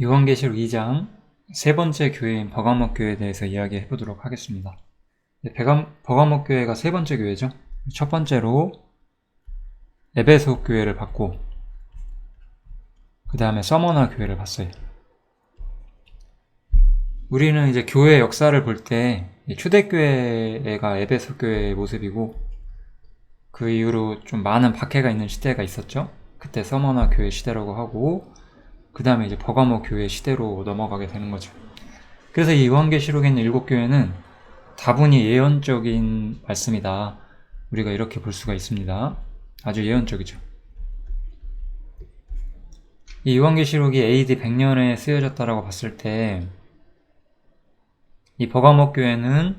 요한계시록 2장 세 번째 교회인 버가모 교회에 대해서 이야기해 보도록 하겠습니다. 버가모 교회가 세 번째 교회죠. 첫 번째로 에베소 교회를 봤고, 그 다음에 서머나 교회를 봤어요. 우리는 이제 교회 역사를 볼 때 초대교회가 에베소 교회의 모습이고, 그 이후로 좀 많은 박해가 있는 시대가 있었죠. 그때 서머나 교회 시대라고 하고, 그 다음에 이제 버가모 교회 시대로 넘어가게 되는 거죠. 그래서 이 요한계시록에 있는 7교회는 다분히 예언적인 말씀이다. 우리가 이렇게 볼 수가 있습니다. 아주 예언적이죠. 이 요한계시록이 AD 100년에 쓰여졌다라고 봤을 때, 이 버가모 교회는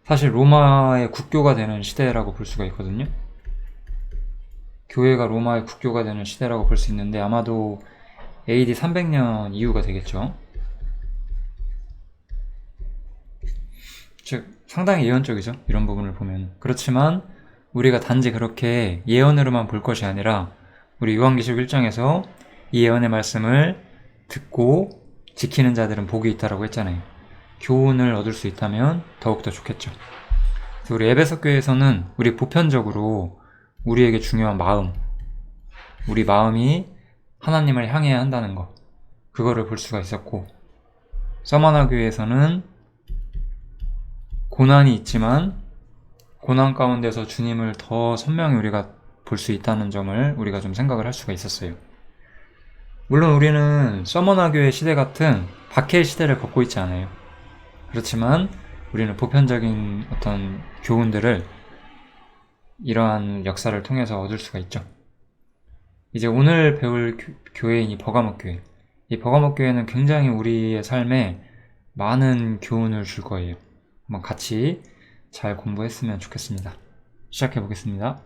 사실 로마의 국교가 되는 시대라고 볼 수가 있거든요. 교회가 로마의 국교가 되는 시대라고 볼 수 있는데, 아마도 AD 300년 이후가 되겠죠. 즉 상당히 예언적이죠. 이런 부분을 보면. 그렇지만 우리가 단지 그렇게 예언으로만 볼 것이 아니라, 우리 요한계시록 1장에서 이 예언의 말씀을 듣고 지키는 자들은 복이 있다라고 했잖아요. 교훈을 얻을 수 있다면 더욱더 좋겠죠. 그래서 우리 에베소 교회에서는 우리 보편적으로 우리에게 중요한 마음, 우리 마음이 하나님을 향해야 한다는 것, 그거를 볼 수가 있었고, 서머나 교회에서는 고난이 있지만 고난 가운데서 주님을 더 선명히 우리가 볼 수 있다는 점을 우리가 좀 생각을 할 수가 있었어요. 물론 우리는 서머나 교회 시대 같은 박해의 시대를 겪고 있지 않아요. 그렇지만 우리는 보편적인 어떤 교훈들을 이러한 역사를 통해서 얻을 수가 있죠. 이제 오늘 배울 교회인 이 버가모 교회. 이 버가모 교회는 굉장히 우리의 삶에 많은 교훈을 줄 거예요. 한번 같이 잘 공부했으면 좋겠습니다. 시작해 보겠습니다.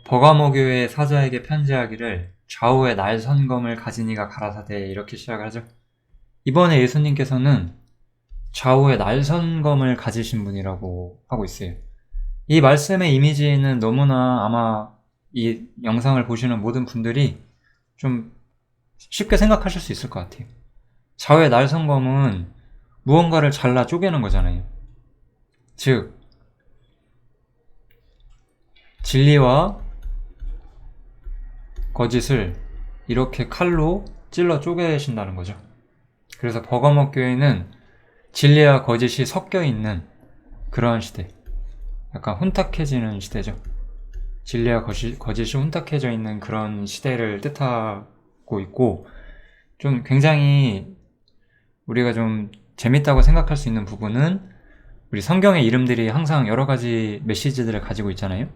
버가모 교회 사자에게 편지하기를 좌우에 날선검을 가진 이가 가라사대, 이렇게 시작을 하죠. 이번에 예수님께서는 좌우에 날선검을 가지신 분이라고 하고 있어요. 이 말씀의 이미지는 너무나 아마 이 영상을 보시는 모든 분들이 좀 쉽게 생각하실 수 있을 것 같아요. 좌우의 날선검은 무언가를 잘라 쪼개는 거잖아요. 즉, 진리와 거짓을 이렇게 칼로 찔러 쪼개신다는 거죠. 그래서 버가모 교회는 진리와 거짓이 섞여 있는 그러한 시대, 약간 혼탁해지는 시대죠. 진리와 거짓이 혼탁해져 있는 그런 시대를 뜻하고 있고, 좀 굉장히 우리가 좀 재밌다고 생각할 수 있는 부분은, 우리 성경의 이름들이 항상 여러 가지 메시지들을 가지고 있잖아요.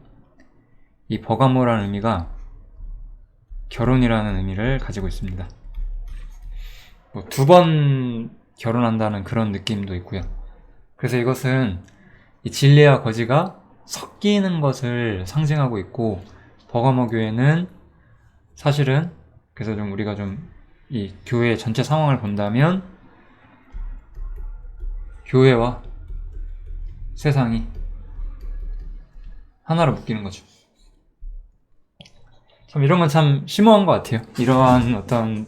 이 버가모라는 의미가 결혼이라는 의미를 가지고 있습니다. 뭐 2번 결혼한다는 그런 느낌도 있고요. 그래서 이것은 이 진리와 거짓가 섞이는 것을 상징하고 있고, 버가모 교회는 사실은, 그래서 좀 우리가 좀 이 교회 전체 상황을 본다면 교회와 세상이 하나로 묶이는 거죠. 참 이런 건 참 심오한 것 같아요. 이러한 어떤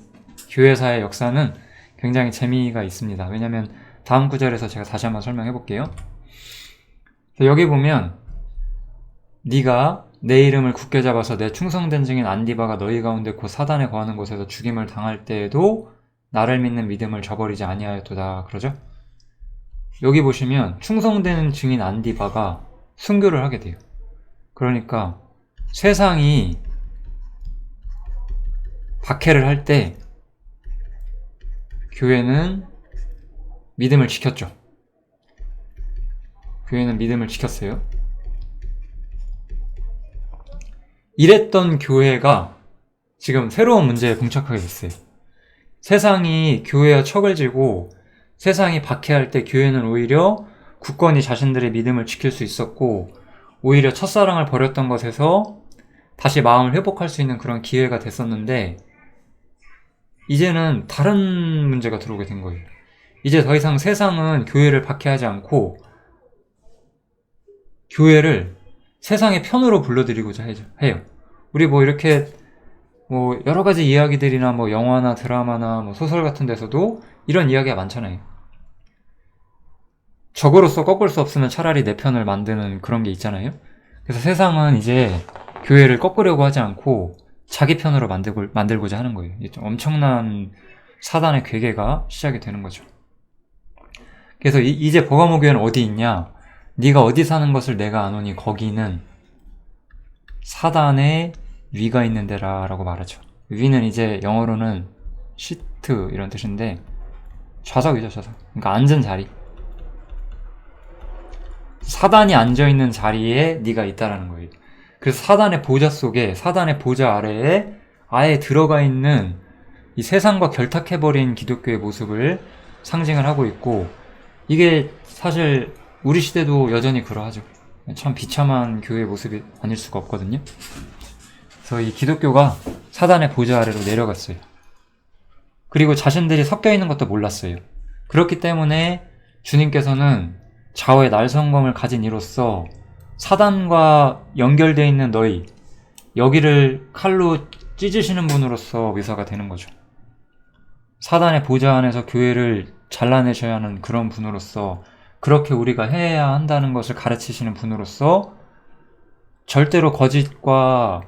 교회사의 역사는 굉장히 재미가 있습니다. 왜냐하면 다음 구절에서 제가 다시 한번 설명해 볼게요. 여기 보면, 네가 내 이름을 굳게 잡아서 내 충성된 증인 안디바가 너희 가운데 곧 사단에 거하는 곳에서 죽임을 당할 때에도 나를 믿는 믿음을 저버리지 아니하였도다, 그러죠? 여기 보시면 충성된 증인 안디바가 순교를 하게 돼요. 그러니까 세상이 박해를 할 때 교회는 믿음을 지켰죠. 교회는 믿음을 지켰어요. 이랬던 교회가 지금 새로운 문제에 봉착하게 됐어요. 세상이 교회와 척을 지고 세상이 박해할 때 교회는 오히려 굳건히 자신들의 믿음을 지킬 수 있었고, 오히려 첫사랑을 버렸던 것에서 다시 마음을 회복할 수 있는 그런 기회가 됐었는데, 이제는 다른 문제가 들어오게 된 거예요. 이제 더 이상 세상은 교회를 박해하지 않고 교회를 세상의 편으로 불러들이고자 해요. 우리 뭐 이렇게 뭐 여러 가지 이야기들이나 뭐 영화나 드라마나 뭐 소설 같은 데서도 이런 이야기가 많잖아요. 적으로서 꺾을 수 없으면 차라리 내 편을 만드는 그런 게 있잖아요. 그래서 세상은 이제 교회를 꺾으려고 하지 않고 자기 편으로 만들고자 하는 거예요. 엄청난 사단의 괴계가 시작이 되는 거죠. 그래서 이제 버가모 교회는 어디 있냐? 네가 어디 사는 것을 내가 아노니 거기는 사단의 위가 있는 데라 라고 말하죠. 위는 이제 영어로는 시트 이런 뜻인데 좌석이죠, 좌석. 그러니까 앉은 자리. 사단이 앉아있는 자리에 네가 있다라는 거예요. 그래서 사단의 보좌 속에, 사단의 보좌 아래에 아예 들어가 있는 이 세상과 결탁해버린 기독교의 모습을 상징을 하고 있고, 이게 사실 우리 시대도 여전히 그러하죠. 참 비참한 교회의 모습이 아닐 수가 없거든요. 그래서 이 기독교가 사단의 보좌 아래로 내려갔어요. 그리고 자신들이 섞여 있는 것도 몰랐어요. 그렇기 때문에 주님께서는 좌우의 날성검을 가진 이로써 사단과 연결되어 있는 너희, 여기를 칼로 찢으시는 분으로서 묘사가 되는 거죠. 사단의 보좌 안에서 교회를 잘라내셔야 하는 그런 분으로서, 그렇게 우리가 해야 한다는 것을 가르치시는 분으로서 절대로 거짓과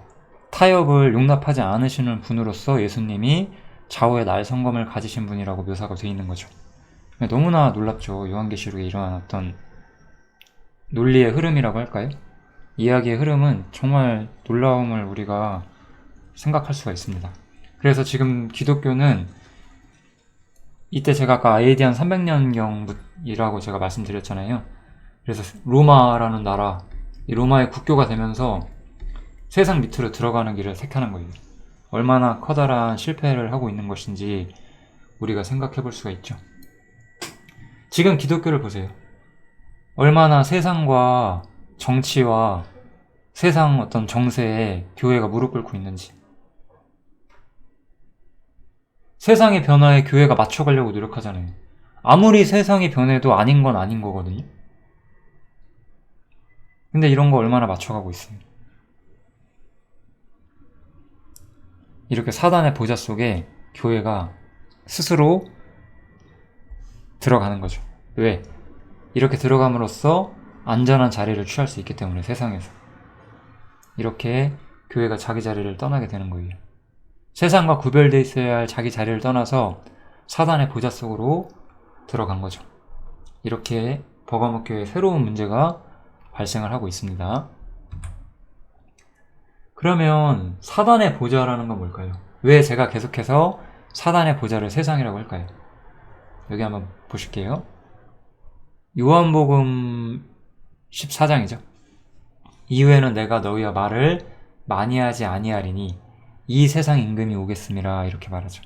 타협을 용납하지 않으시는 분으로서 예수님이 좌우의 날성검을 가지신 분이라고 묘사가 되어 있는 거죠. 너무나 놀랍죠. 요한계시록에 이러한 어떤 논리의 흐름이라고 할까요? 이야기의 흐름은 정말 놀라움을 우리가 생각할 수가 있습니다. 그래서 지금 기독교는 이때 제가 아까 AD 한 300년경이라고 제가 말씀드렸잖아요. 그래서 로마라는 나라, 이 로마의 국교가 되면서 세상 밑으로 들어가는 길을 택하는 거예요. 얼마나 커다란 실패를 하고 있는 것인지 우리가 생각해 볼 수가 있죠. 지금 기독교를 보세요. 얼마나 세상과 정치와 세상 어떤 정세에 교회가 무릎 꿇고 있는지. 세상의 변화에 교회가 맞춰가려고 노력하잖아요. 아무리 세상이 변해도 아닌 건 아닌 거거든요. 근데 이런 거 얼마나 맞춰가고 있어요. 이렇게 사단의 보좌 속에 교회가 스스로 들어가는 거죠. 왜? 이렇게 들어감으로써 안전한 자리를 취할 수 있기 때문에, 세상에서. 이렇게 교회가 자기 자리를 떠나게 되는 거예요. 세상과 구별되어 있어야 할 자기 자리를 떠나서 사단의 보좌 속으로 들어간 거죠. 이렇게 버가모 교회에 새로운 문제가 발생을 하고 있습니다. 그러면 사단의 보좌라는 건 뭘까요? 왜 제가 계속해서 사단의 보좌를 세상이라고 할까요? 여기 한번 보실게요. 요한복음 14장이죠. 이후에는 내가 너희와 말을 많이 하지 아니하리니 이 세상 임금이 오겠음이라, 이렇게 말하죠.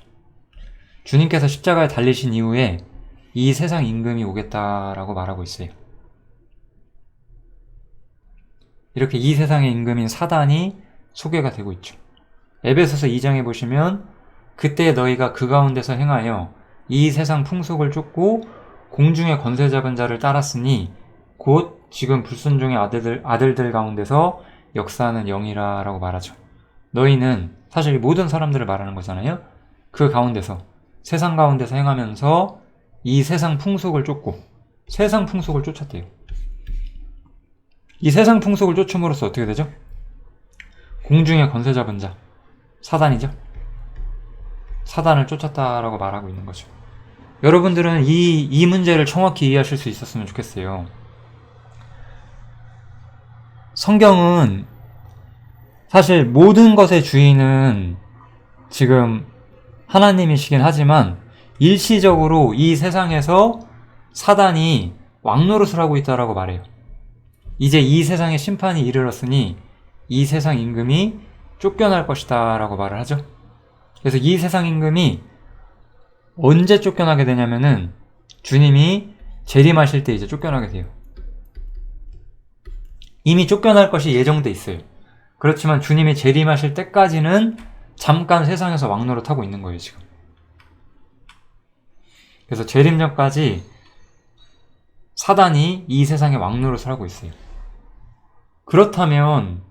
주님께서 십자가에 달리신 이후에 이 세상 임금이 오겠다라고 말하고 있어요. 이렇게 이 세상의 임금인 사단이 소개가 되고 있죠. 에베소서 2장에 보시면 그때 너희가 그 가운데서 행하여 이 세상 풍속을 쫓고 공중의 권세 잡은 자를 따랐으니 곧 지금 불순종의 아들들 가운데서 역사하는 영이라 라고 말하죠. 너희는 사실 모든 사람들을 말하는 거잖아요. 그 가운데서, 세상 가운데서 행하면서 이 세상 풍속을 쫓고, 세상 풍속을 쫓았대요. 이 세상 풍속을 쫓음으로써 어떻게 되죠? 공중의 권세 잡은 자, 사단이죠. 사단을 쫓았다라고 말하고 있는 거죠. 여러분들은 이 문제를 정확히 이해하실 수 있었으면 좋겠어요. 성경은 사실 모든 것의 주인은 지금 하나님이시긴 하지만 일시적으로 이 세상에서 사단이 왕노릇을 하고 있다라고 말해요. 이제 이 세상의 심판이 이르렀으니 이 세상 임금이 쫓겨날 것이다 라고 말을 하죠. 그래서 이 세상 임금이 언제 쫓겨나게 되냐면은 주님이 재림하실 때 이제 쫓겨나게 돼요. 이미 쫓겨날 것이 예정돼 있어요. 그렇지만 주님이 재림하실 때까지는 잠깐 세상에서 왕노릇하고 있는 거예요, 지금. 그래서 재림 전까지 사단이 이 세상에 왕노릇을 하고 있어요. 그렇다면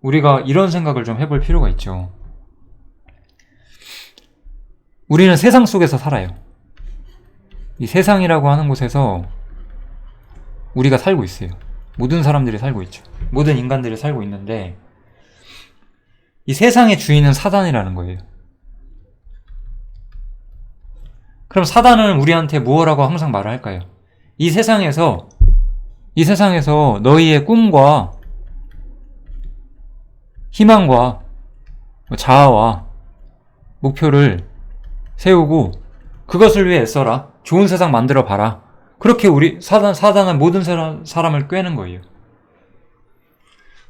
우리가 이런 생각을 좀 해볼 필요가 있죠. 우리는 세상 속에서 살아요. 이 세상이라고 하는 곳에서 우리가 살고 있어요. 모든 사람들이 살고 있죠. 모든 인간들이 살고 있는데 이 세상의 주인은 사단이라는 거예요. 그럼 사단은 우리한테 무엇라고 항상 말을 할까요? 이 세상에서 너희의 꿈과 희망과 자아와 목표를 세우고 그것을 위해 애써라. 좋은 세상 만들어 봐라. 그렇게 사단은 모든 사람을 꿰는 거예요.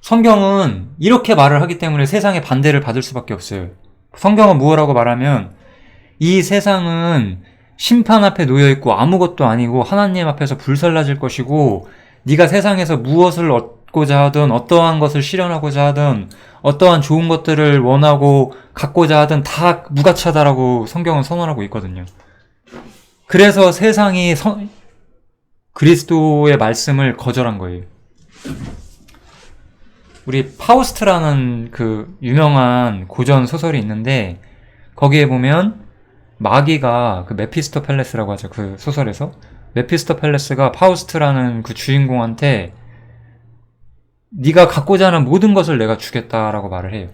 성경은 이렇게 말을 하기 때문에 세상의 반대를 받을 수밖에 없어요. 성경은 무엇라고 말하면 이 세상은 심판 앞에 놓여있고 아무것도 아니고 하나님 앞에서 불살라질 것이고 네가 세상에서 무엇을 얻고자 하든 어떠한 것을 실현하고자 하든 어떠한 좋은 것들을 원하고 갖고자 하든 다 무가치하다라고 성경은 선언하고 있거든요. 그래서 세상이 그리스도의 말씀을 거절한 거예요. 우리 파우스트라는 그 유명한 고전 소설이 있는데 거기에 보면 마귀가 그 메피스토펠레스라고 하죠. 그 소설에서 메피스토펠레스가 파우스트라는 그 주인공한테 네가 갖고자 하는 모든 것을 내가 주겠다라고 말을 해요.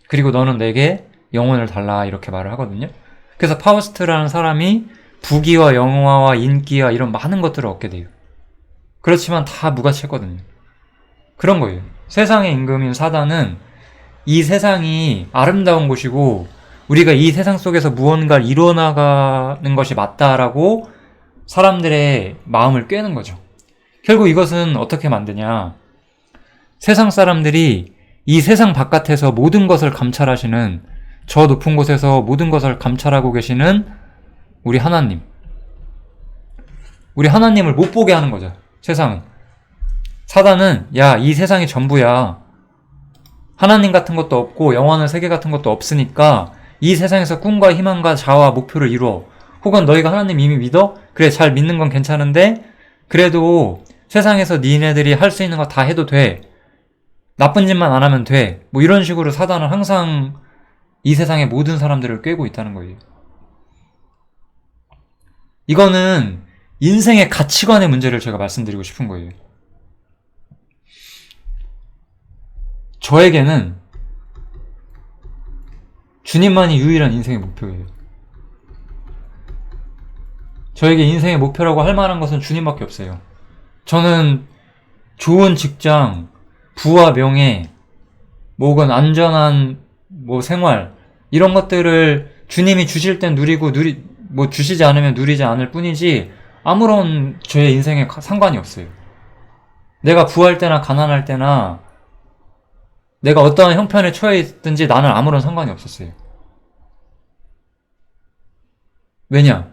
그리고 너는 내게 영혼을 달라 이렇게 말을 하거든요. 그래서 파우스트라는 사람이 부귀와 영화와 인기와 이런 많은 것들을 얻게 돼요. 그렇지만 다 무가치했거든요. 그런 거예요. 세상의 임금인 사단은 이 세상이 아름다운 곳이고 우리가 이 세상 속에서 무언가를 이뤄나가는 것이 맞다라고 사람들의 마음을 꿰는 거죠. 결국 이것은 어떻게 만드냐. 세상 사람들이 이 세상 바깥에서 모든 것을 감찰하시는 저 높은 곳에서 모든 것을 감찰하고 계시는 우리 하나님을 못 보게 하는 거죠. 세상은. 사단은 야, 이 세상이 전부야. 하나님 같은 것도 없고 영원한 세계 같은 것도 없으니까 이 세상에서 꿈과 희망과 자아와 목표를 이루어. 혹은 너희가 하나님 이미 믿어? 그래, 잘 믿는 건 괜찮은데 그래도 세상에서 니네들이 할 수 있는 거 다 해도 돼. 나쁜 짓만 안 하면 돼. 뭐 이런 식으로 사단은 항상 이 세상의 모든 사람들을 꿰고 있다는 거예요. 이거는 인생의 가치관의 문제를 제가 말씀드리고 싶은 거예요. 저에게는 주님만이 유일한 인생의 목표예요. 저에게 인생의 목표라고 할 만한 것은 주님밖에 없어요. 저는 좋은 직장, 부와 명예, 혹은 안전한 생활 이런 것들을 주님이 주실 땐 누리고 주시지 않으면 누리지 않을 뿐이지 아무런 저의 인생에 상관이 없어요. 내가 부할 때나 가난할 때나 내가 어떠한 형편에 처해 있든지 나는 아무런 상관이 없었어요. 왜냐?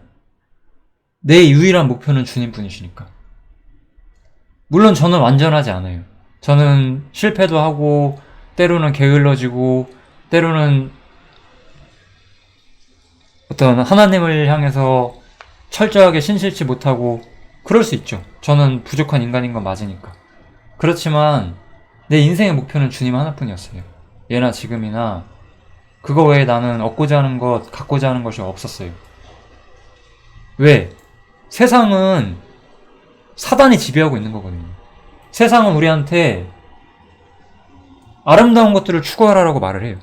내 유일한 목표는 주님뿐이시니까. 물론 저는 완전하지 않아요. 저는 실패도 하고 때로는 게을러지고 때로는 어떤 하나님을 향해서 철저하게 신실치 못하고 그럴 수 있죠. 저는 부족한 인간인 건 맞으니까. 그렇지만 내 인생의 목표는 주님 하나뿐이었어요. 예나 지금이나 그거 외에 나는 얻고자 하는 것, 갖고자 하는 것이 없었어요. 왜? 세상은 사단이 지배하고 있는 거거든요. 세상은 우리한테 아름다운 것들을 추구하라고 말을 해요.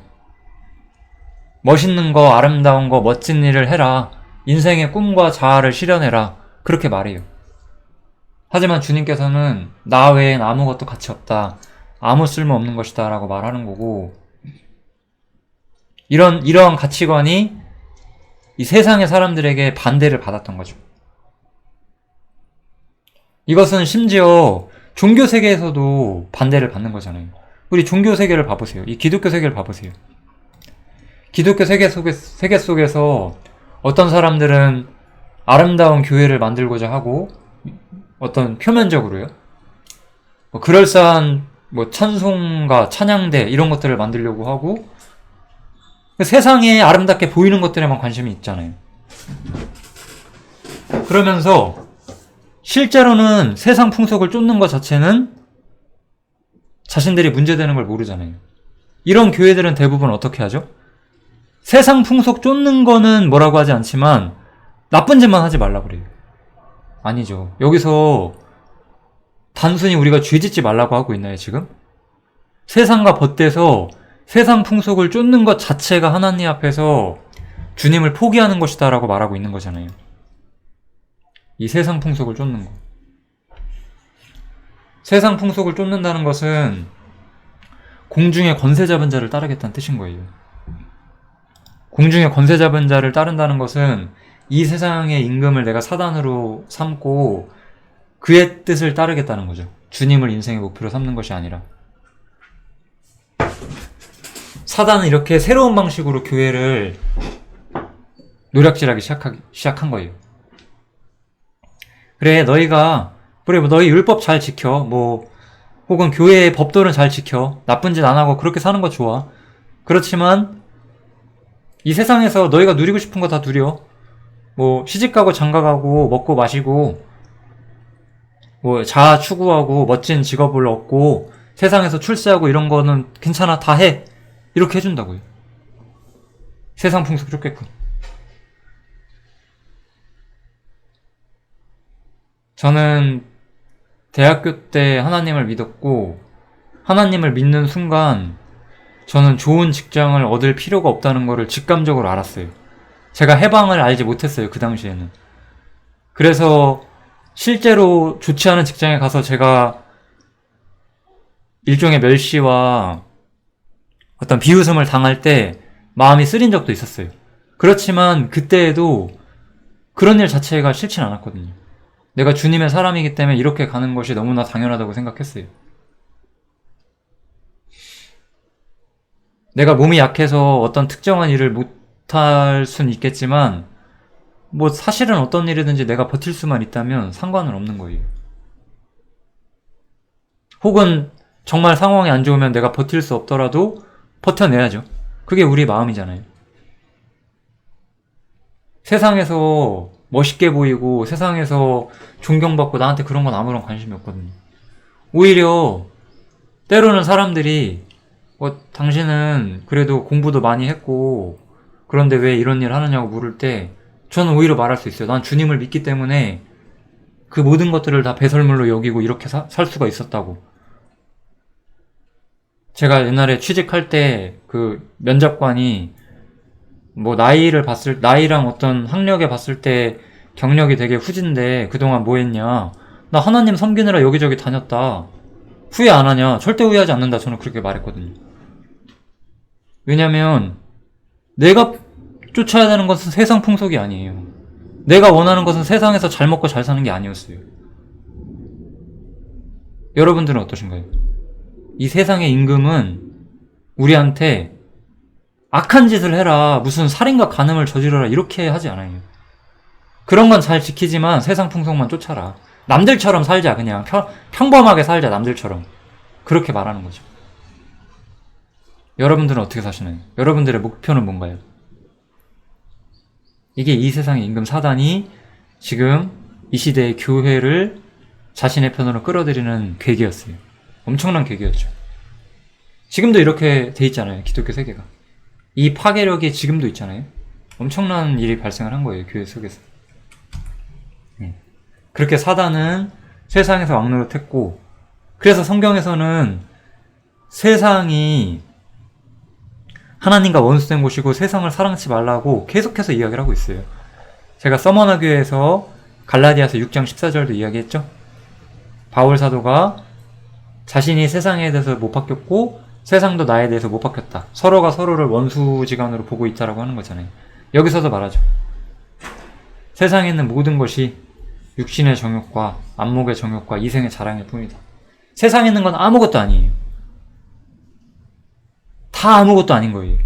멋있는 거, 아름다운 거, 멋진 일을 해라. 인생의 꿈과 자아를 실현해라. 그렇게 말해요. 하지만 주님께서는 나 외엔 아무것도 가치 없다. 아무 쓸모없는 것이다 라고 말하는 거고, 이러한 가치관이 이 세상의 사람들에게 반대를 받았던 거죠. 이것은 심지어 종교 세계에서도 반대를 받는 거잖아요. 우리 종교 세계를 봐보세요. 이 기독교 세계를 봐보세요. 기독교 세계 속에서 어떤 사람들은 아름다운 교회를 만들고자 하고 어떤 표면적으로요. 그럴싸한 찬송가, 찬양대 이런 것들을 만들려고 하고 세상에 아름답게 보이는 것들에만 관심이 있잖아요. 그러면서 실제로는 세상 풍속을 쫓는 것 자체는 자신들이 문제되는 걸 모르잖아요. 이런 교회들은 대부분 어떻게 하죠? 세상 풍속 쫓는 거는 뭐라고 하지 않지만 나쁜 짓만 하지 말라 그래요. 아니죠. 여기서 단순히 우리가 죄 짓지 말라고 하고 있나요, 지금? 세상과 벗대서 세상 풍속을 쫓는 것 자체가 하나님 앞에서 주님을 포기하는 것이다 라고 말하고 있는 거잖아요. 이 세상 풍속을 쫓는 거. 세상 풍속을 쫓는다는 것은 공중의 권세 잡은 자를 따르겠다는 뜻인 거예요. 공중의 권세 잡은 자를 따른다는 것은 이 세상의 임금을 내가 사단으로 삼고 그의 뜻을 따르겠다는 거죠. 주님을 인생의 목표로 삼는 것이 아니라. 사단은 이렇게 새로운 방식으로 교회를 노략질하기 시작한 거예요. 그래, 너희 율법 잘 지켜. 혹은 교회의 법도는 잘 지켜. 나쁜 짓 안 하고 그렇게 사는 거 좋아. 그렇지만, 이 세상에서 너희가 누리고 싶은 거 다 누려. 시집가고 장가가고, 먹고 마시고, 자아 추구하고, 멋진 직업을 얻고, 세상에서 출세하고 이런 거는 괜찮아. 다 해. 이렇게 해준다고요. 세상 풍속 쫓게끔. 저는 대학교 때 하나님을 믿었고, 하나님을 믿는 순간 저는 좋은 직장을 얻을 필요가 없다는 거를 직감적으로 알았어요. 제가 해방을 알지 못했어요, 그 당시에는. 그래서 실제로 좋지 않은 직장에 가서 제가 일종의 멸시와 어떤 비웃음을 당할 때 마음이 쓰린 적도 있었어요. 그렇지만 그때에도 그런 일 자체가 싫진 않았거든요. 내가 주님의 사람이기 때문에 이렇게 가는 것이 너무나 당연하다고 생각했어요. 내가 몸이 약해서 어떤 특정한 일을 못할 순 있겠지만 사실은 어떤 일이든지 내가 버틸 수만 있다면 상관은 없는 거예요. 혹은 정말 상황이 안 좋으면 내가 버틸 수 없더라도 버텨내야죠. 그게 우리 마음이잖아요. 세상에서 멋있게 보이고 세상에서 존경받고 나한테 그런 건 아무런 관심이 없거든요. 오히려 때로는 사람들이 당신은 그래도 공부도 많이 했고 그런데 왜 이런 일 하느냐고 물을 때 저는 오히려 말할 수 있어요. 난 주님을 믿기 때문에 그 모든 것들을 다 배설물로 여기고 이렇게 살 수가 있었다고. 제가 옛날에 취직할 때 그 면접관이 나이랑 어떤 학력에 봤을 때 경력이 되게 후진데 그동안 뭐 했냐. 나 하나님 섬기느라 여기저기 다녔다. 후회 안 하냐. 절대 후회하지 않는다. 저는 그렇게 말했거든요. 왜냐면 내가 쫓아야 되는 것은 세상 풍속이 아니에요. 내가 원하는 것은 세상에서 잘 먹고 잘 사는 게 아니었어요. 여러분들은 어떠신가요? 이 세상의 임금은 우리한테 악한 짓을 해라, 무슨 살인과 간음을 저지르라 이렇게 하지 않아요. 그런 건 잘 지키지만 세상 풍속만 쫓아라. 남들처럼 살자. 그냥 평범하게 살자. 남들처럼. 그렇게 말하는 거죠. 여러분들은 어떻게 사시나요? 여러분들의 목표는 뭔가요? 이게 이 세상의 임금 사단이 지금 이 시대의 교회를 자신의 편으로 끌어들이는 계기였어요. 엄청난 계기였죠. 지금도 이렇게 돼 있잖아요. 기독교 세계가. 이 파괴력이 지금도 있잖아요. 엄청난 일이 발생을 한 거예요. 교회 속에서. 그렇게 사단은 세상에서 왕노릇했고, 그래서 성경에서는 세상이 하나님과 원수된 곳이고 세상을 사랑하지 말라고 계속해서 이야기를 하고 있어요. 제가 서머나 교회에서 갈라디아서 6장 14절도 이야기했죠. 바울 사도가 자신이 세상에 대해서 못 바뀌었고 세상도 나에 대해서 못 바뀌었다. 서로가 서로를 원수지간으로 보고 있다라고 하는 거잖아요. 여기서도 말하죠. 세상에 있는 모든 것이 육신의 정욕과 안목의 정욕과 이생의 자랑일 뿐이다. 세상에 있는 건 아무것도 아니에요. 다 아무것도 아닌 거예요.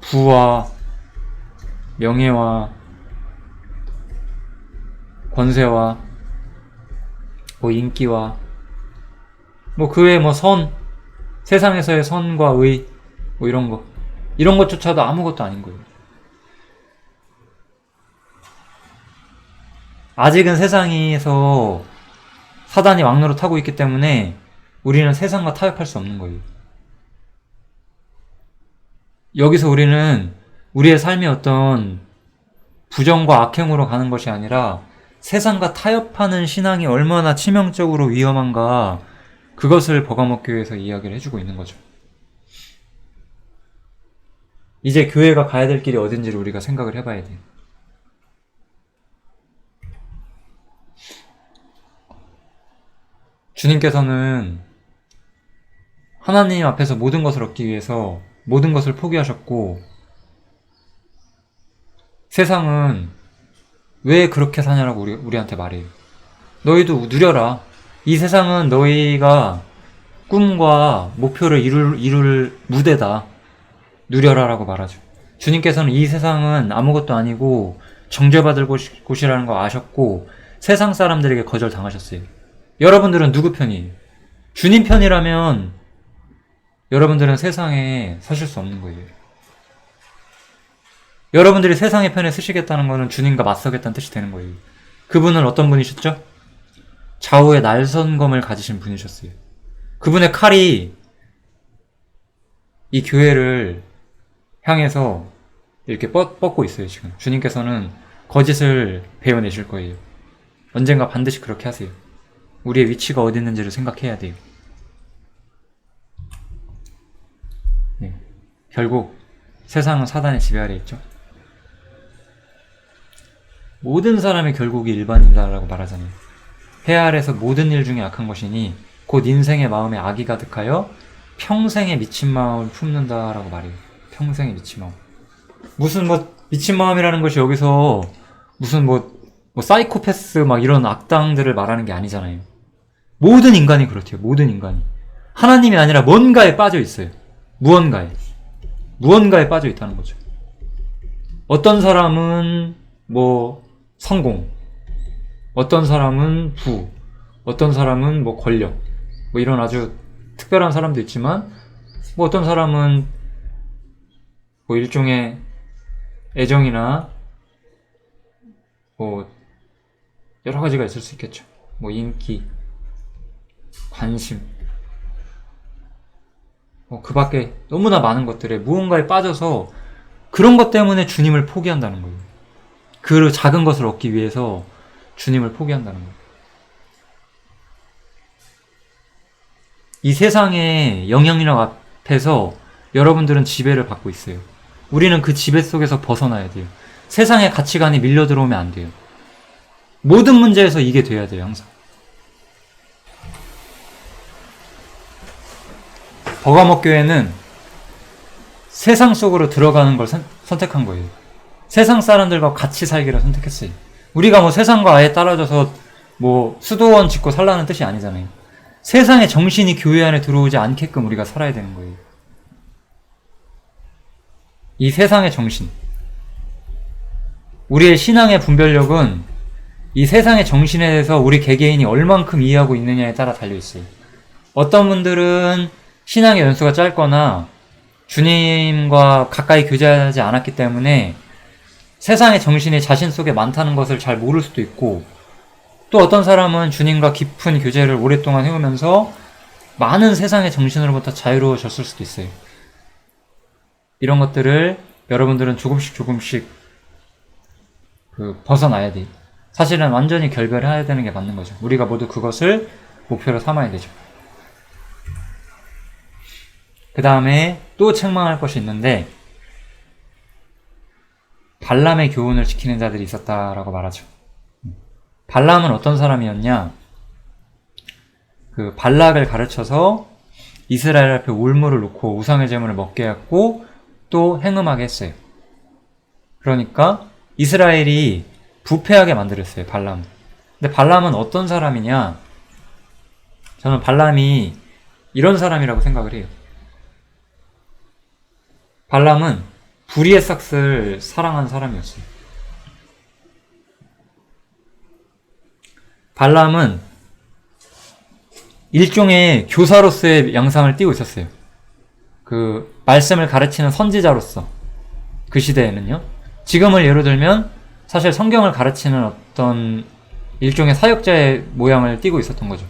부와 명예와 권세와 인기와 그 외에 세상에서의 선과 의 이런 것조차도 아무것도 아닌 거예요. 아직은 세상에서 사단이 왕노릇하고 있기 때문에 우리는 세상과 타협할 수 없는 거예요. 여기서 우리는 우리의 삶이 어떤 부정과 악행으로 가는 것이 아니라 세상과 타협하는 신앙이 얼마나 치명적으로 위험한가, 그것을 버가목교회에서 이야기를 해주고 있는 거죠. 이제 교회가 가야 될 길이 어딘지를 우리가 생각을 해봐야 돼요. 주님께서는 하나님 앞에서 모든 것을 얻기 위해서 모든 것을 포기하셨고, 세상은 왜 그렇게 사냐라고 우리한테 말해요. 너희도 누려라. 이 세상은 너희가 꿈과 목표를 이룰 무대다. 누려라 라고 말하죠. 주님께서는 이 세상은 아무것도 아니고 정죄받을 곳이라는 거 아셨고 세상 사람들에게 거절당하셨어요. 여러분들은 누구 편이에요? 주님 편이라면 여러분들은 세상에 서실 수 없는 거예요. 여러분들이 세상의 편에 서시겠다는 것은 주님과 맞서겠다는 뜻이 되는 거예요. 그분은 어떤 분이셨죠? 좌우에 날선검을 가지신 분이셨어요. 그분의 칼이 이 교회를 향해서 이렇게 뻗고 있어요. 지금 주님께서는 거짓을 베어내실 거예요. 언젠가 반드시 그렇게 하세요. 우리의 위치가 어디 있는지를 생각해야 돼요. 네. 결국 세상은 사단의 지배 아래 있죠. 모든 사람이 결국이 일반이다라고 말하잖아요. 해 아래서 모든 일 중에 악한 것이니 곧 인생의 마음에 악이 가득하여 평생의 미친 마음을 품는다라고 말해요. 평생의 미친 마음. 무슨 미친 마음이라는 것이 여기서 무슨 사이코패스 이런 악당들을 말하는 게 아니잖아요. 모든 인간이 그렇대요. 모든 인간이. 하나님이 아니라 뭔가에 빠져 있어요. 무언가에 빠져 있다는 거죠. 어떤 사람은 성공, 어떤 사람은 부, 어떤 사람은 권력, 이런 아주 특별한 사람도 있지만, 어떤 사람은 일종의 애정이나 여러 가지가 있을 수 있겠죠. 인기, 관심, 그 밖에 너무나 많은 것들에 무언가에 빠져서 그런 것 때문에 주님을 포기한다는 거예요. 그 작은 것을 얻기 위해서 주님을 포기한다는 거예요. 이 세상의 영향력 앞에서 여러분들은 지배를 받고 있어요. 우리는 그 지배 속에서 벗어나야 돼요. 세상의 가치관이 밀려 들어오면 안 돼요. 모든 문제에서 이게 돼야 돼요, 항상. 버가목교회는 세상 속으로 들어가는 걸 선택한 거예요. 세상 사람들과 같이 살기를 선택했어요. 우리가 세상과 아예 떨어져서 수도원 짓고 살라는 뜻이 아니잖아요. 세상의 정신이 교회 안에 들어오지 않게끔 우리가 살아야 되는 거예요. 이 세상의 정신. 우리의 신앙의 분별력은 이 세상의 정신에 대해서 우리 개개인이 얼만큼 이해하고 있느냐에 따라 달려있어요. 어떤 분들은 신앙의 연수가 짧거나 주님과 가까이 교제하지 않았기 때문에 세상의 정신이 자신 속에 많다는 것을 잘 모를 수도 있고, 또 어떤 사람은 주님과 깊은 교제를 오랫동안 해오면서 많은 세상의 정신으로부터 자유로워졌을 수도 있어요. 이런 것들을 여러분들은 조금씩 벗어나야 돼요. 사실은 완전히 결별해야 되는 게 맞는 거죠. 우리가 모두 그것을 목표로 삼아야 되죠. 그 다음에 또 책망할 것이 있는데, 발람의 교훈을 지키는 자들이 있었다라고 말하죠. 발람은 어떤 사람이었냐? 발락을 가르쳐서 이스라엘 앞에 울무를 놓고 우상의 제물을 먹게 했고 또 행음하게 했어요. 그러니까 이스라엘이 부패하게 만들었어요, 발람. 근데 발람은 어떤 사람이냐? 저는 발람이 이런 사람이라고 생각을 해요. 발람은 불의의 싹을 사랑한 사람이었어요. 발람은 일종의 교사로서의 양상을 띠고 있었어요. 말씀을 가르치는 선지자로서. 그 시대에는요. 지금을 예로 들면 사실 성경을 가르치는 어떤 일종의 사역자의 모양을 띠고 있었던 거죠.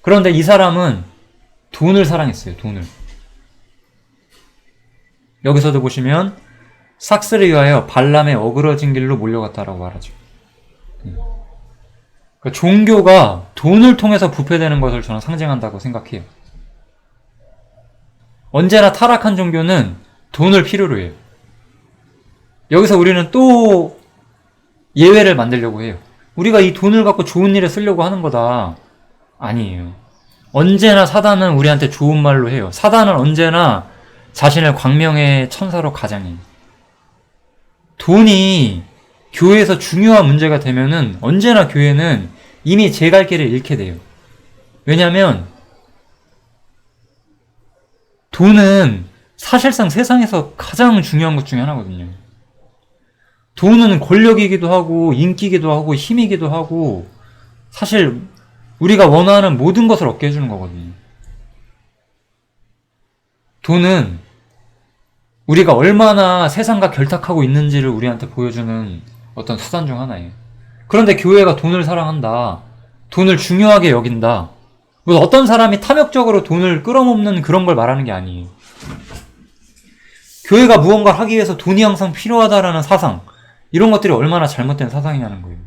그런데 이 사람은 돈을 사랑했어요, 돈을. 여기서도 보시면 삭스를 위하여 발람의 어그러진 길로 몰려갔다라고 말하죠. 그러니까 종교가 돈을 통해서 부패되는 것을 저는 상징한다고 생각해요. 언제나 타락한 종교는 돈을 필요로 해요. 여기서 우리는 또 예외를 만들려고 해요. 우리가 이 돈을 갖고 좋은 일에 쓰려고 하는 거다. 아니에요. 언제나 사단은 우리한테 좋은 말로 해요. 사단은 언제나 자신을 광명의 천사로 가장해요. 돈이 교회에서 중요한 문제가 되면은 언제나 교회는 이미 제 갈 길을 잃게 돼요. 왜냐면 돈은 사실상 세상에서 가장 중요한 것 중에 하나거든요. 돈은 권력이기도 하고 인기이기도 하고 힘이기도 하고 사실 우리가 원하는 모든 것을 얻게 해주는 거거든요. 돈은 우리가 얼마나 세상과 결탁하고 있는지를 우리한테 보여주는 어떤 수단 중 하나예요. 그런데 교회가 돈을 사랑한다. 돈을 중요하게 여긴다. 어떤 사람이 탐욕적으로 돈을 끌어모으는 그런 걸 말하는 게 아니에요. 교회가 무언가를 하기 위해서 돈이 항상 필요하다라는 사상, 이런 것들이 얼마나 잘못된 사상이냐는 거예요.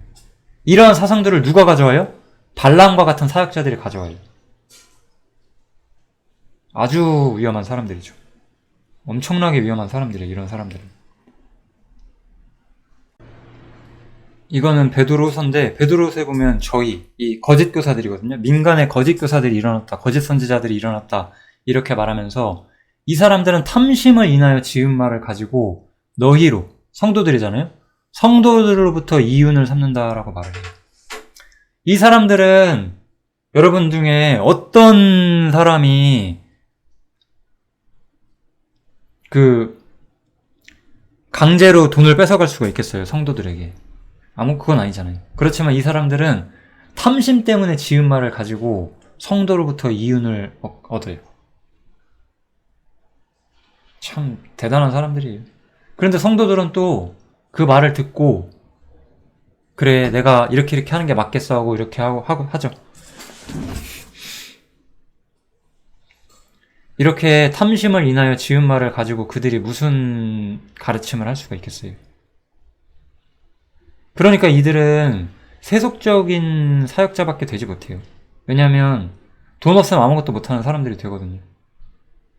이러한 사상들을 누가 가져와요? 발람과 같은 사역자들이 가져와요. 아주 위험한 사람들이죠. 엄청나게 위험한 사람들이에요. 이런 사람들은. 이거는 베드로서인데 베드로서에 보면 저희 이 거짓 교사들이거든요. 민간의 거짓 교사들이 일어났다. 거짓 선지자들이 일어났다. 이렇게 말하면서 이 사람들은 탐심을 인하여 지은 말을 가지고 너희로, 성도들이잖아요. 성도들로부터 이윤을 삼는다라고 말을 해요. 이 사람들은 여러분 중에 어떤 사람이 강제로 돈을 뺏어갈 수가 있겠어요, 성도들에게. 그건 아니잖아요. 그렇지만 이 사람들은 탐심 때문에 지은 말을 가지고 성도로부터 이윤을 얻어요. 참 대단한 사람들이에요. 그런데 성도들은 또 그 말을 듣고 그래 내가 이렇게 하는 게 맞겠어 하고 이렇게 하죠. 이렇게 탐심을 인하여 지은 말을 가지고 그들이 무슨 가르침을 할 수가 있겠어요. 그러니까 이들은 세속적인 사역자밖에 되지 못해요. 왜냐하면 돈 없으면 아무것도 못하는 사람들이 되거든요.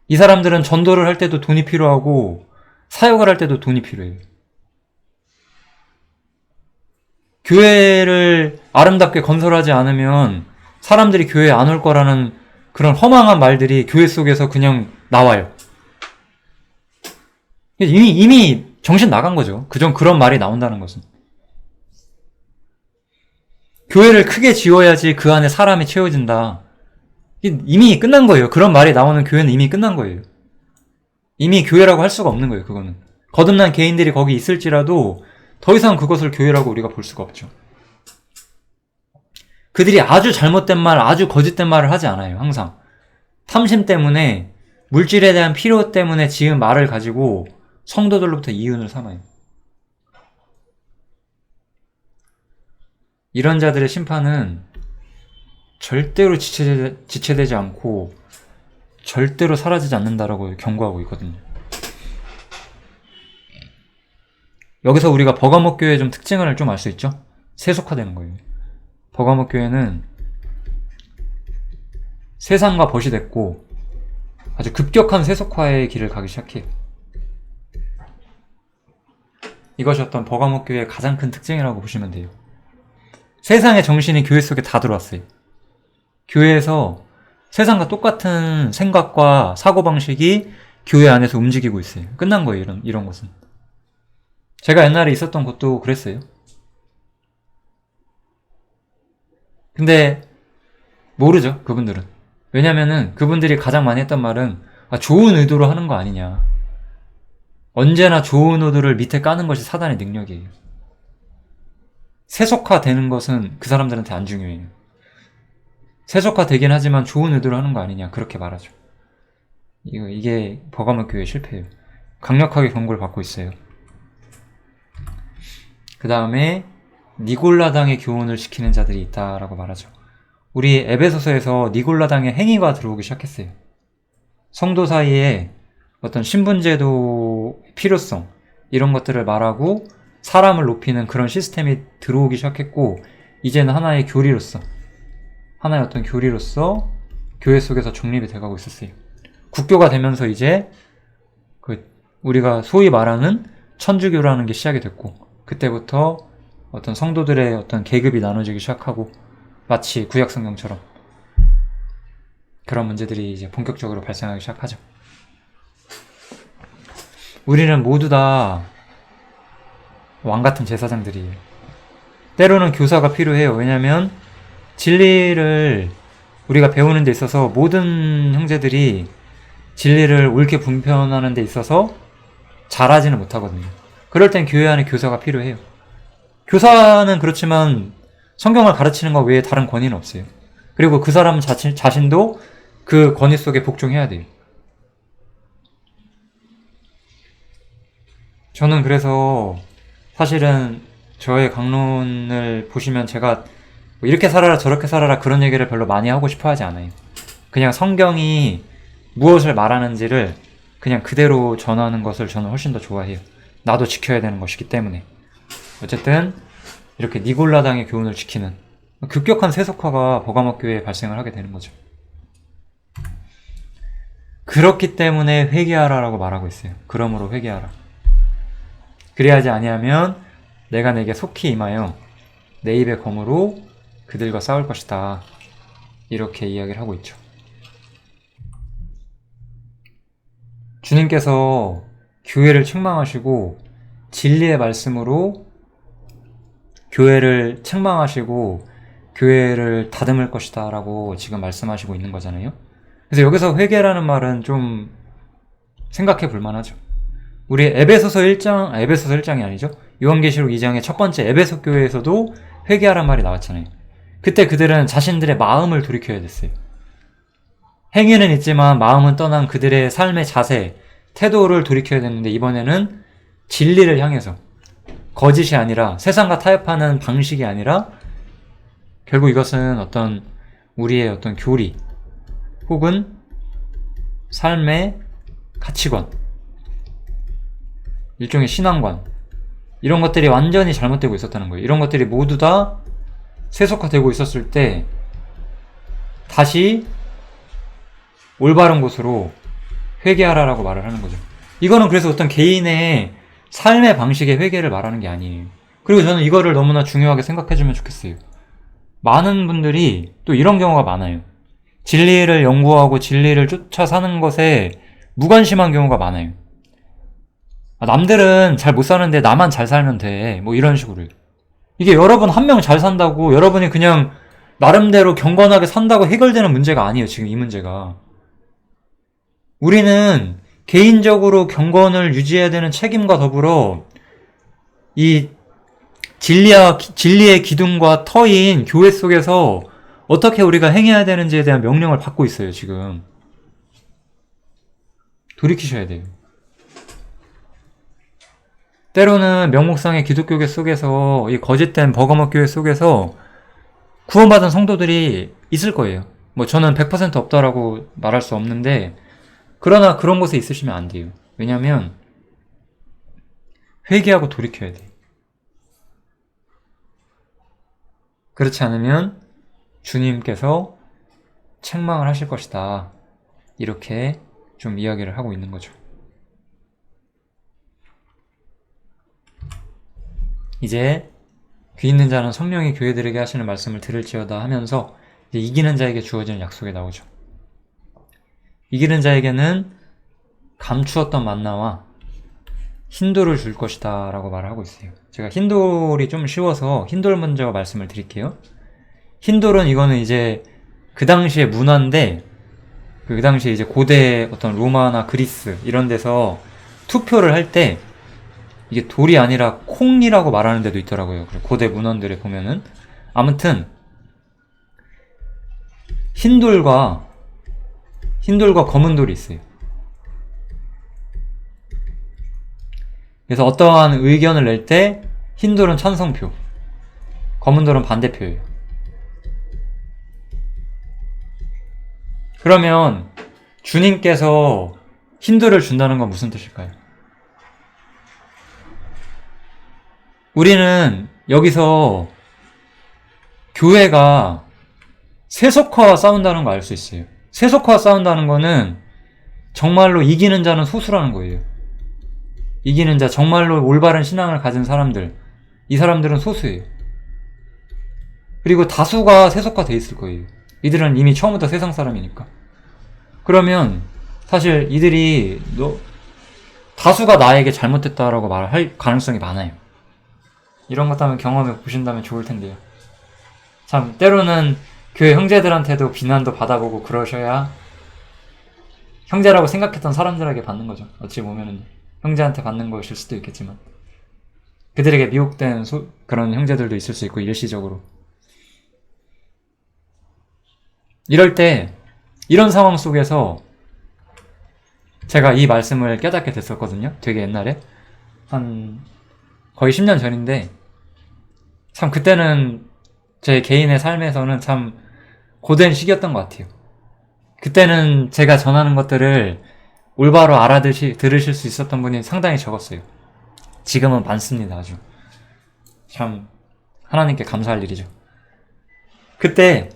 이 사람들은 전도를 할 때도 돈이 필요하고 사역을 할 때도 돈이 필요해요. 교회를 아름답게 건설하지 않으면 사람들이 교회에 안 올 거라는 그런 허망한 말들이 교회 속에서 그냥 나와요. 이미 정신 나간 거죠. 그런 말이 나온다는 것은. 교회를 크게 지어야지 그 안에 사람이 채워진다. 이미 끝난 거예요. 그런 말이 나오는 교회는 이미 끝난 거예요. 이미 교회라고 할 수가 없는 거예요. 그거는. 거듭난 개인들이 거기 있을지라도 더 이상 그것을 교회라고 우리가 볼 수가 없죠. 그들이 아주 잘못된 말, 아주 거짓된 말을 하지 않아요. 항상. 탐심 때문에, 물질에 대한 필요 때문에 지은 말을 가지고 성도들로부터 이윤을 삼아요. 이런 자들의 심판은 절대로 지체되지 않고 절대로 사라지지 않는다라고 경고하고 있거든요. 여기서 우리가 버가모 교회의 좀 특징을 좀 알 수 있죠? 세속화되는 거예요. 버가모 교회는 세상과 벗이 됐고 아주 급격한 세속화의 길을 가기 시작해요. 이것이 어떤 버가모 교회의 가장 큰 특징이라고 보시면 돼요. 세상의 정신이 교회 속에 다 들어왔어요. 교회에서 세상과 똑같은 생각과 사고방식이 교회 안에서 움직이고 있어요. 끝난 거예요. 이런 것은. 제가 옛날에 있었던 곳도 그랬어요. 근데 모르죠. 그분들은. 왜냐면은 그분들이 가장 많이 했던 말은 좋은 의도로 하는 거 아니냐. 언제나 좋은 의도를 밑에 까는 것이 사단의 능력이에요. 세속화되는 것은 그 사람들한테 안 중요해요. 세속화되긴 하지만 좋은 의도로 하는 거 아니냐. 그렇게 말하죠. 이게 버가모 교회의 실패예요. 강력하게 경고를 받고 있어요. 그 다음에 니골라당의 교훈을 지키는 자들이 있다라고 말하죠. 우리 에베소서에서 니골라당의 행위가 들어오기 시작했어요. 성도 사이에 어떤 신분제도 필요성 이런 것들을 말하고 사람을 높이는 그런 시스템이 들어오기 시작했고, 이제는 하나의 교리로서 교회 속에서 정립이 돼가고 있었어요. 국교가 되면서 이제 우리가 소위 말하는 천주교라는 게 시작이 됐고, 그때부터 어떤 성도들의 어떤 계급이 나눠지기 시작하고, 마치 구약성경처럼 그런 문제들이 이제 본격적으로 발생하기 시작하죠. 우리는 모두 다 왕같은 제사장들이에요. 때로는 교사가 필요해요. 왜냐하면 진리를 우리가 배우는 데 있어서 모든 형제들이 진리를 옳게 분편하는 데 있어서 잘하지는 못하거든요. 그럴 땐 교회 안에 교사가 필요해요. 교사는 그렇지만 성경을 가르치는 것 외에 다른 권위는 없어요. 그리고 그 사람 자신도 그 권위 속에 복종해야 돼요. 저는 그래서 사실은 저의 강론을 보시면 제가 뭐 이렇게 살아라 저렇게 살아라 그런 얘기를 별로 많이 하고 싶어 하지 않아요. 그냥 성경이 무엇을 말하는지를 그냥 그대로 전하는 것을 저는 훨씬 더 좋아해요. 나도 지켜야 되는 것이기 때문에. 어쨌든 이렇게 니골라당의 교훈을 지키는 급격한 세속화가 버가모 교회에 발생을 하게 되는 거죠. 그렇기 때문에 회개하라라고 말하고 있어요. 그러므로 회개하라. 그리하지 아니하면 내가 내게 속히 임하여 내 입의 검으로 그들과 싸울 것이다. 이렇게 이야기를 하고 있죠. 주님께서 교회를 책망하시고 진리의 말씀으로 교회를 책망하시고 교회를 다듬을 것이다 라고 지금 말씀하시고 있는 거잖아요. 그래서 여기서 회개라는 말은 좀 생각해 볼 만하죠. 우리 에베소서 1장이 아니죠. 요한계시록 2장의 첫 번째 에베소 교회에서도 회개하란 말이 나왔잖아요. 그때 그들은 자신들의 마음을 돌이켜야 됐어요. 행위는 있지만 마음은 떠난 그들의 삶의 자세, 태도를 돌이켜야 됐는데, 이번에는 진리를 향해서, 거짓이 아니라 세상과 타협하는 방식이 아니라 결국 이것은 어떤 우리의 어떤 교리 혹은 삶의 가치관, 일종의 신앙관, 이런 것들이 완전히 잘못되고 있었다는 거예요. 이런 것들이 모두 다 세속화되고 있었을 때 다시 올바른 곳으로 회개하라라고 말을 하는 거죠. 이거는 그래서 어떤 개인의 삶의 방식의 회개를 말하는 게 아니에요. 그리고 저는 이거를 너무나 중요하게 생각해주면 좋겠어요. 많은 분들이 또 이런 경우가 많아요. 진리를 연구하고 진리를 쫓아 사는 것에 무관심한 경우가 많아요. 남들은 잘 못 사는데 나만 잘 살면 돼. 뭐 이런 식으로. 이게 여러분 한 명 잘 산다고 여러분이 그냥 나름대로 경건하게 산다고 해결되는 문제가 아니에요. 지금 이 문제가. 우리는 개인적으로 경건을 유지해야 되는 책임과 더불어 이 진리의 기둥과 터인 교회 속에서 어떻게 우리가 행해야 되는지에 대한 명령을 받고 있어요. 지금. 돌이키셔야 돼요. 때로는 명목상의 기독교계 속에서, 이 거짓된 버거머 교회 속에서 구원받은 성도들이 있을 거예요. 뭐 저는 100% 없다라고 말할 수 없는데, 그러나 그런 곳에 있으시면 안 돼요. 왜냐면 회개하고 돌이켜야 돼요. 그렇지 않으면 주님께서 책망을 하실 것이다. 이렇게 좀 이야기를 하고 있는 거죠. 이제 귀 있는 자는 성령이 교회들에게 하시는 말씀을 들을지어다 하면서 이제 이기는 자에게 주어지는 약속이 나오죠. 이기는 자에게는 감추었던 만나와 흰돌을 줄 것이다 라고 말을 하고 있어요. 제가 흰돌이 좀 쉬워서 흰돌 먼저 말씀을 드릴게요. 흰돌은 이거는 이제 그 당시의 문화인데, 그 당시에 이제 고대 어떤 로마나 그리스 이런 데서 투표를 할 때 이게 돌이 아니라 콩이라고 말하는 데도 있더라고요. 고대 문헌들에 보면은. 아무튼 흰돌과 검은 돌이 있어요. 그래서 어떠한 의견을 낼 때 흰돌은 찬성표, 검은 돌은 반대표예요. 그러면 주님께서 힌도를 준다는 건 무슨 뜻일까요? 우리는 여기서 교회가 세속화와 싸운다는 거 알 수 있어요. 세속화와 싸운다는 거는 정말로 이기는 자는 소수라는 거예요. 이기는 자, 정말로 올바른 신앙을 가진 사람들, 이 사람들은 소수예요. 그리고 다수가 세속화돼 있을 거예요. 이들은 이미 처음부터 세상 사람이니까. 그러면 사실 이들이 다수가 나에게 잘못됐다라고 말할 가능성이 많아요. 이런 것 한번 경험해 보신다면 좋을 텐데요. 참 때로는 교회 형제들한테도 비난도 받아보고 그러셔야 형제라고 생각했던 사람들에게 받는 거죠. 어찌 보면은 형제한테 받는 것일 수도 있겠지만 그들에게 미혹된 그런 형제들도 있을 수 있고 일시적으로. 이럴 때 이런 상황 속에서 제가 이 말씀을 깨닫게 됐었거든요. 되게 옛날에 한 거의 10년 전인데 참 그때는 제 개인의 삶에서는 참 고된 시기였던 것 같아요. 그때는 제가 전하는 것들을 올바로 들으실 수 있었던 분이 상당히 적었어요. 지금은 많습니다. 아주 참 하나님께 감사할 일이죠. 그때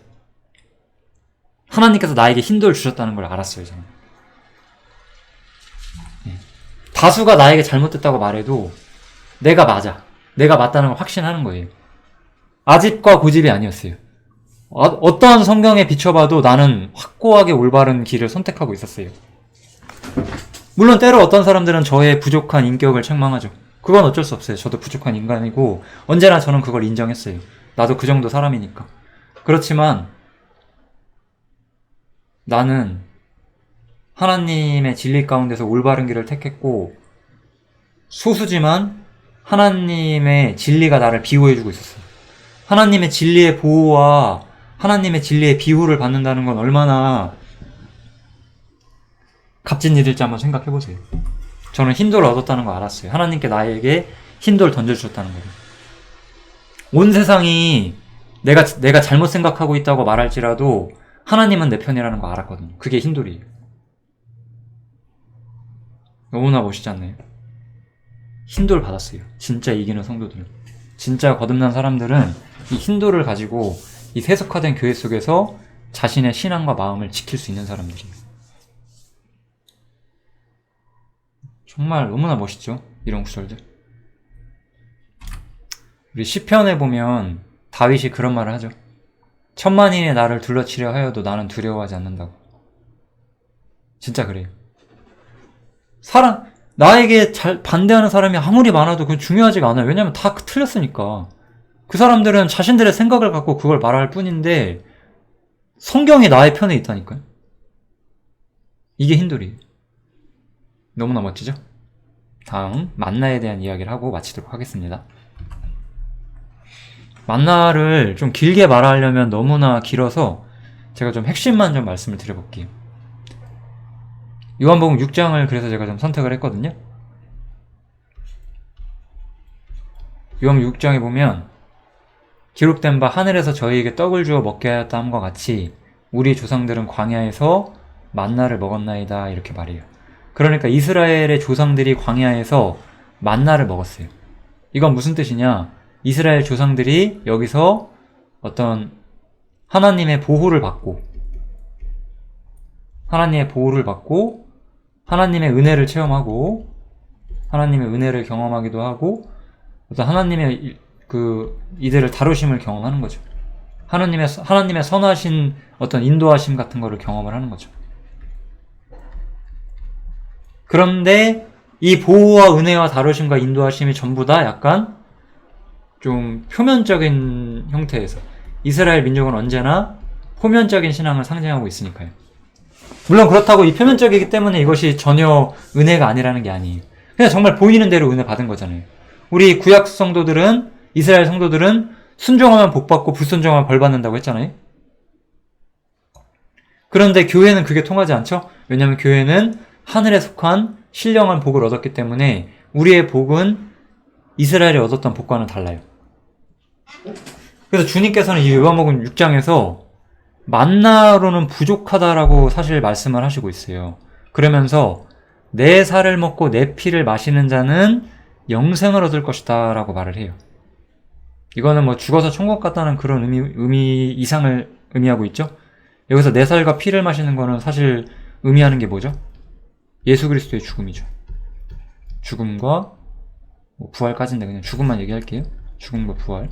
하나님께서 나에게 힌도를 주셨다는 걸 알았어요. 저는 다수가 나에게 잘못됐다고 말해도 내가 맞아, 내가 맞다는 걸 확신하는 거예요. 아집과 고집이 아니었어요. 어떠한 성경에 비춰봐도 나는 확고하게 올바른 길을 선택하고 있었어요. 물론 때로 어떤 사람들은 저의 부족한 인격을 책망하죠. 그건 어쩔 수 없어요. 저도 부족한 인간이고 언제나 저는 그걸 인정했어요. 나도 그 정도 사람이니까. 그렇지만 나는 하나님의 진리 가운데서 올바른 길을 택했고 소수지만 하나님의 진리가 나를 비호해주고 있었어요. 하나님의 진리의 보호와 하나님의 진리의 비호를 받는다는 건 얼마나 값진 일일지 한번 생각해보세요. 저는 힌도를 얻었다는 거 알았어요. 하나님께 나에게 힌도를 던져주셨다는 거예요. 온 세상이 내가 잘못 생각하고 있다고 말할지라도 하나님은 내 편이라는 거 알았거든요. 그게 힌돌이에요. 너무나 멋있지 않나요? 힌돌 받았어요. 진짜 이기는 성도들은. 진짜 거듭난 사람들은 이 힌돌을 가지고 이 세속화된 교회 속에서 자신의 신앙과 마음을 지킬 수 있는 사람들이에요. 정말 너무나 멋있죠? 이런 구절들. 우리 시편에 보면 다윗이 그런 말을 하죠. 천만인이 나를 둘러치려 하여도 나는 두려워하지 않는다고. 진짜 그래요. 나에게 반대하는 사람이 아무리 많아도 그건 중요하지가 않아요. 왜냐면 다 틀렸으니까. 그 사람들은 자신들의 생각을 갖고 그걸 말할 뿐인데 성경이 나의 편에 있다니까요. 이게 힌돌이에요. 너무나 멋지죠? 다음 만나에 대한 이야기를 하고 마치도록 하겠습니다. 만나를 좀 길게 말하려면 너무나 길어서 제가 좀 핵심만 좀 말씀을 드려볼게요. 요한복음 6장을 그래서 제가 좀 선택을 했거든요. 요한복음 6장에 보면 기록된 바 하늘에서 저희에게 떡을 주어 먹게 하였다 함과 같이 우리 조상들은 광야에서 만나를 먹었나이다 이렇게 말해요. 그러니까 이스라엘의 조상들이 광야에서 만나를 먹었어요. 이건 무슨 뜻이냐? 이스라엘 조상들이 여기서 어떤 하나님의 보호를 받고 하나님의 은혜를 체험하고 하나님의 은혜를 경험하기도 하고 어떤 하나님의 이들을 다루심을 경험하는 거죠. 하나님의 선하신 어떤 인도하심 같은 거를 경험을 하는 거죠. 그런데 이 보호와 은혜와 다루심과 인도하심이 전부 다 약간 좀 표면적인 형태에서 이스라엘 민족은 언제나 표면적인 신앙을 상징하고 있으니까요. 물론 그렇다고 이 표면적이기 때문에 이것이 전혀 은혜가 아니라는 게 아니에요. 그냥 정말 보이는 대로 은혜 받은 거잖아요. 우리 구약 성도들은 이스라엘 성도들은 순종하면 복 받고 불순종하면 벌 받는다고 했잖아요. 그런데 교회는 그게 통하지 않죠? 왜냐하면 교회는 하늘에 속한 신령한 복을 얻었기 때문에 우리의 복은 이스라엘이 얻었던 복과는 달라요. 그래서 주님께서는 이 요한복음 6장에서 만나로는 부족하다라고 사실 말씀을 하시고 있어요. 그러면서 내 살을 먹고 내 피를 마시는 자는 영생을 얻을 것이다 라고 말을 해요. 이거는 뭐 죽어서 천국 갔다는 그런 의미 이상을 의미하고 있죠. 여기서 내 살과 피를 마시는 거는 사실 의미하는 게 뭐죠? 예수 그리스도의 죽음이죠. 죽음과 뭐 부활까지인데 그냥 죽음만 얘기할게요. 죽음과 부활.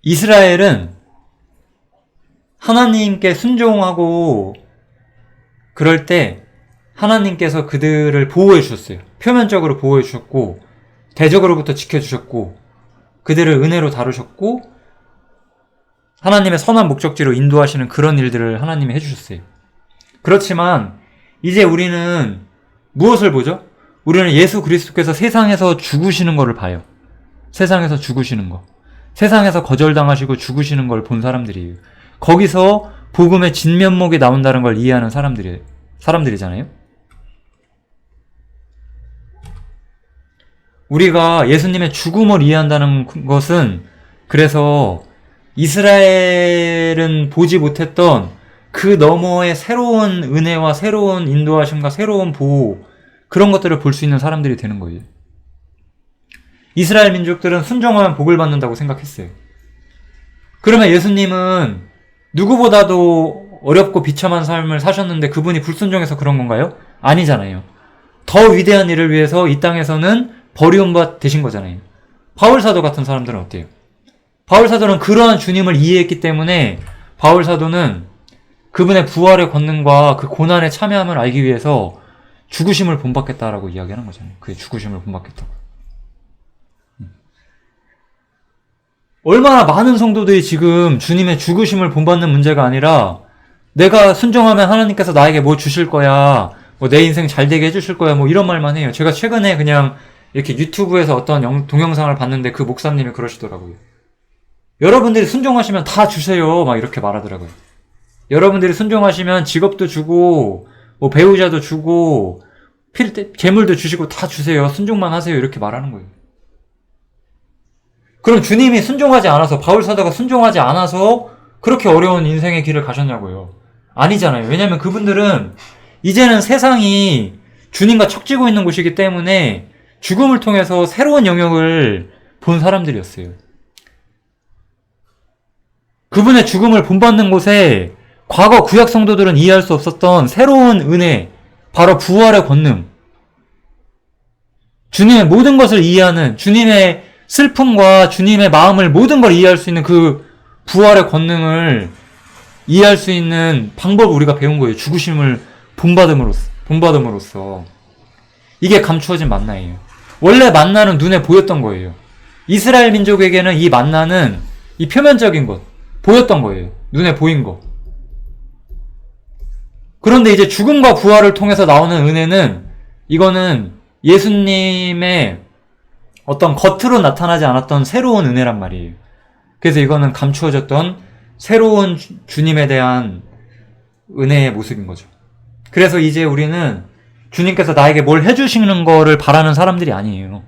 이스라엘은 하나님께 순종하고 그럴 때 하나님께서 그들을 보호해 주셨어요. 표면적으로 보호해 주셨고 대적으로부터 지켜주셨고 그들을 은혜로 다루셨고 하나님의 선한 목적지로 인도하시는 그런 일들을 하나님이 해주셨어요. 그렇지만 이제 우리는 무엇을 보죠? 우리는 예수 그리스도께서 세상에서 죽으시는 것을 봐요. 세상에서 죽으시는 거. 세상에서 거절당하시고 죽으시는 걸 본 사람들이에요. 거기서 복음의 진면목이 나온다는 걸 이해하는 사람들이잖아요. 우리가 예수님의 죽음을 이해한다는 것은 그래서 이스라엘은 보지 못했던 그 너머의 새로운 은혜와 새로운 인도하심과 새로운 보호 그런 것들을 볼 수 있는 사람들이 되는 거예요. 이스라엘 민족들은 순종하면 복을 받는다고 생각했어요. 그러면 예수님은 누구보다도 어렵고 비참한 삶을 사셨는데 그분이 불순종해서 그런 건가요? 아니잖아요. 더 위대한 일을 위해서 이 땅에서는 버리운 바 되신 거잖아요. 바울사도 같은 사람들은 어때요? 바울사도는 그러한 주님을 이해했기 때문에 바울사도는 그분의 부활의 권능과 그 고난의 참여함을 알기 위해서 죽으심을 본받겠다라고 이야기하는 거잖아요. 그의 죽으심을 본받겠다고. 얼마나 많은 성도들이 지금 주님의 죽으심을 본받는 문제가 아니라 내가 순종하면 하나님께서 나에게 뭐 주실 거야, 뭐 내 인생 잘 되게 해주실 거야, 뭐 이런 말만 해요. 제가 최근에 그냥 이렇게 유튜브에서 어떤 동영상을 봤는데 그 목사님이 그러시더라고요. 여러분들이 순종하시면 다 주세요, 막 이렇게 말하더라고요. 여러분들이 순종하시면 직업도 주고 뭐 배우자도 주고 재물도 주시고 다 주세요. 순종만 하세요. 이렇게 말하는 거예요. 그럼 주님이 순종하지 않아서 바울사도가 순종하지 않아서 그렇게 어려운 인생의 길을 가셨냐고요. 아니잖아요. 왜냐하면 그분들은 이제는 세상이 주님과 척지고 있는 곳이기 때문에 죽음을 통해서 새로운 영역을 본 사람들이었어요. 그분의 죽음을 본받는 곳에 과거 구약 성도들은 이해할 수 없었던 새로운 은혜, 바로 부활의 권능, 주님의 모든 것을 이해하는, 주님의 슬픔과 주님의 마음을 모든 걸 이해할 수 있는 그 부활의 권능을 이해할 수 있는 방법을 우리가 배운 거예요. 죽으심을 본받음으로써. 이게 감추어진 만나예요. 원래 만나는 눈에 보였던 거예요. 이스라엘 민족에게는 이 만나는 이 표면적인 것, 보였던 거예요. 눈에 보인 거. 그런데 이제 죽음과 부활을 통해서 나오는 은혜는 이거는 예수님의 어떤 겉으로 나타나지 않았던 새로운 은혜란 말이에요. 그래서 이거는 감추어졌던 새로운 주님에 대한 은혜의 모습인 거죠. 그래서 이제 우리는 주님께서 나에게 뭘 해주시는 거를 바라는 사람들이 아니에요.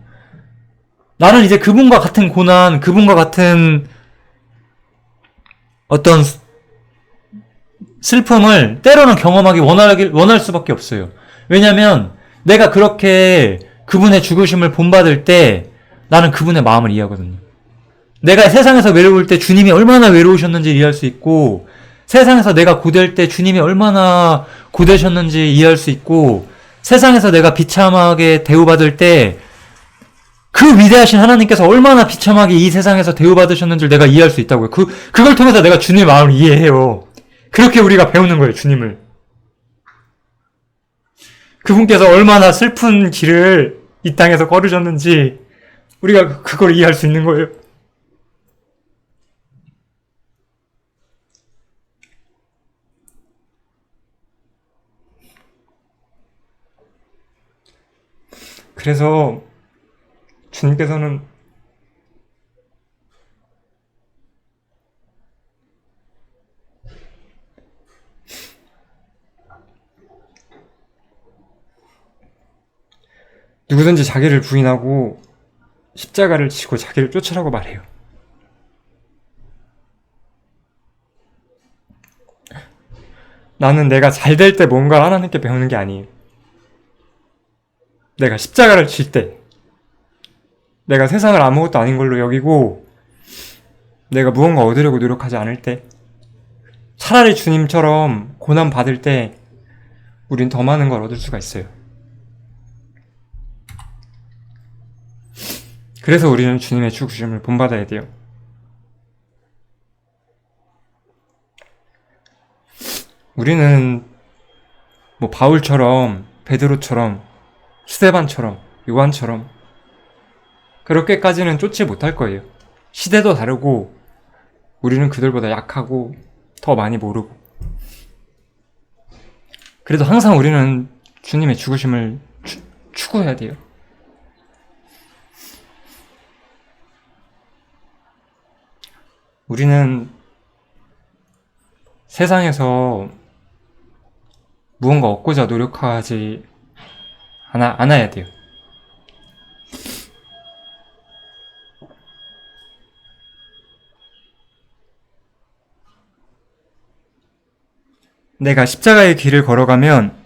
나는 이제 그분과 같은 고난, 그분과 같은 어떤 슬픔을 때로는 경험하기 원할 수밖에 없어요. 왜냐면 내가 그렇게 그분의 죽으심을 본받을 때 나는 그분의 마음을 이해하거든요. 내가 세상에서 외로울 때 주님이 얼마나 외로우셨는지 이해할 수 있고, 세상에서 내가 고될 때 주님이 얼마나 고되셨는지 이해할 수 있고, 세상에서 내가 비참하게 대우받을 때 그 위대하신 하나님께서 얼마나 비참하게 이 세상에서 대우받으셨는지를 내가 이해할 수 있다고요. 그걸 통해서 내가 주님의 마음을 이해해요. 그렇게 우리가 배우는 거예요, 주님을. 그분께서 얼마나 슬픈 길을 이 땅에서 걸으셨는지 우리가 그걸 이해할 수 있는 거예요. 그래서 주님께서는 누구든지 자기를 부인하고 십자가를 지고 자기를 쫓으라고 말해요. 나는 내가 잘 될 때 뭔가 하나님께 배우는 게 아니에요. 내가 십자가를 질 때, 내가 세상을 아무것도 아닌 걸로 여기고 내가 무언가 얻으려고 노력하지 않을 때, 차라리 주님처럼 고난 받을 때 우린 더 많은 걸 얻을 수가 있어요. 그래서 우리는 주님의 죽으심을 본받아야 돼요. 우리는 뭐 바울처럼, 베드로처럼, 스데반처럼, 요한처럼 그렇게까지는 쫓지 못할 거예요. 시대도 다르고 우리는 그들보다 약하고 더 많이 모르고. 그래도 항상 우리는 주님의 죽으심을 추구해야 돼요. 우리는 세상에서 무언가 얻고자 노력하지 않아야 돼요. 내가 십자가의 길을 걸어가면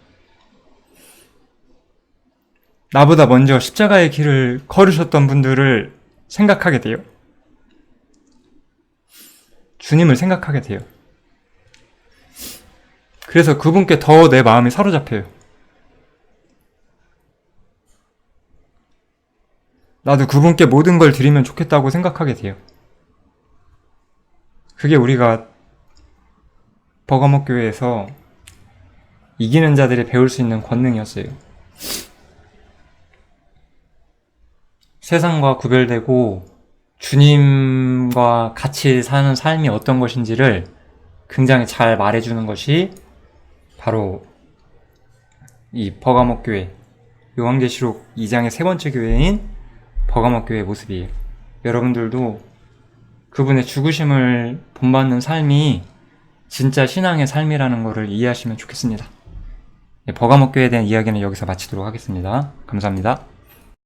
나보다 먼저 십자가의 길을 걸으셨던 분들을 생각하게 돼요. 주님을 생각하게 돼요. 그래서 그분께 더 내 마음이 사로잡혀요. 나도 그분께 모든 걸 드리면 좋겠다고 생각하게 돼요. 그게 우리가 버가목 교회에서 이기는 자들이 배울 수 있는 권능이었어요. 세상과 구별되고 주님과 같이 사는 삶이 어떤 것인지를 굉장히 잘 말해주는 것이 바로 이 버가목 교회, 요한계시록 2장의 세 번째 교회인 버가목 교회의 모습이에요. 여러분들도 그분의 죽으심을 본받는 삶이 진짜 신앙의 삶이라는 것을 이해하시면 좋겠습니다. 버가목 교회에 대한 이야기는 여기서 마치도록 하겠습니다. 감사합니다.